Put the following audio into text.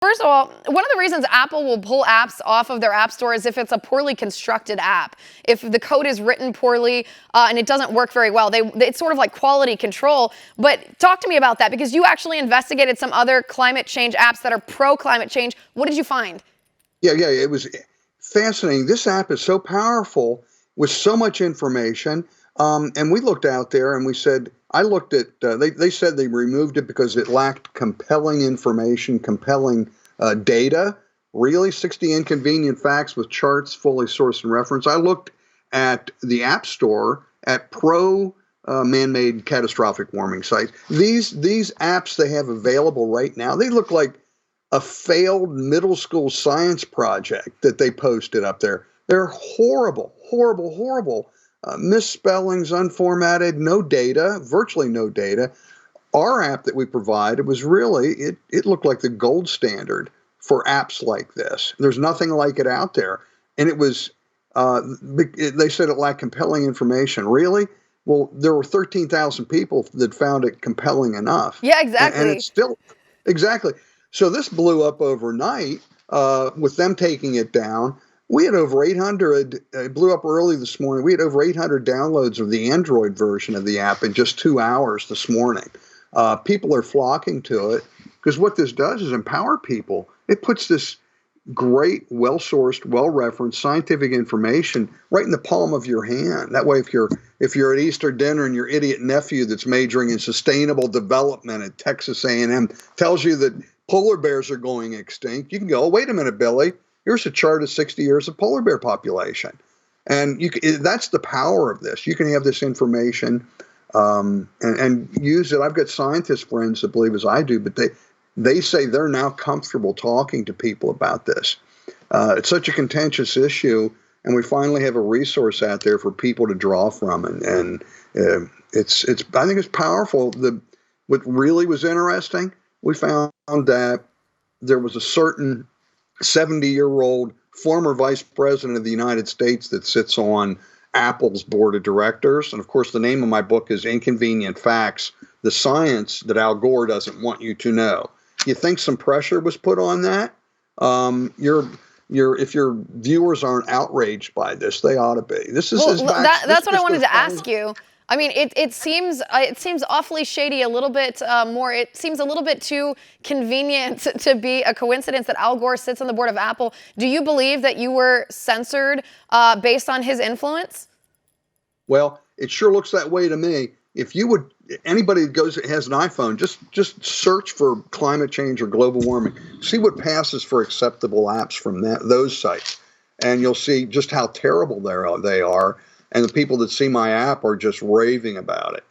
First of all, one of the reasons Apple will pull apps off of their app store is if it's a poorly constructed app. If the code is written poorly and it doesn't work very well, it's sort of like quality control. But talk to me about that, because you actually investigated some other climate change apps that are pro-climate change. What did you find? Yeah, it was fascinating. This app is so powerful with so much information. And we looked out there and we said, I looked at, they said they removed it because it lacked compelling information, compelling data, really 60 inconvenient facts with charts fully sourced and referenced. I looked at the App Store at pro man-made catastrophic warming sites. These apps they have available right now, they look like a failed middle school science project that they posted up there. They're horrible, horrible, horrible. Misspellings, unformatted, no data, virtually no data. Our app that we provided was really, it looked like the gold standard for apps like this. There's nothing like it out there. And it was, they said it lacked compelling information. Really? Well, there were 13,000 people that found it compelling enough. Yeah, exactly. And it's still, exactly. So this blew up overnight with them taking it down. We had over 800, it blew up early this morning. We had over 800 downloads of the Android version of the app in just 2 hours this morning. People are flocking to it because what this does is empower people. It puts this great, well-sourced, well-referenced scientific information right in the palm of your hand. That way, if you're at Easter dinner and your idiot nephew that's majoring in sustainable development at Texas A&M tells you that polar bears are going extinct, you can go, oh, wait a minute, Billy. Here's a chart of 60 years of polar bear population. And that's the power of this. You can have this information and use it. I've got scientist friends that believe as I do, but they say they're now comfortable talking to people about this. It's such a contentious issue, and we finally have a resource out there for people to draw from. And it's I think it's powerful. What really was interesting, we found that there was a certain 70-year-old former vice president of the United States that sits on Apple's board of directors. And of course, the name of my book is Inconvenient Facts, the science that Al Gore doesn't want you to know. You think some pressure was put on that? If your viewers aren't outraged by this, they ought to be. This is that's what I wanted to ask you. I mean, it seems awfully shady, a little bit more. It seems a little bit too convenient to be a coincidence that Al Gore sits on the board of Apple. Do you believe that you were censored based on his influence? Well, it sure looks that way to me. If you would, anybody that has an iPhone, just search for climate change or global warming. See what passes for acceptable apps from those sites, and you'll see just how terrible they are. And the people that see my app are just raving about it.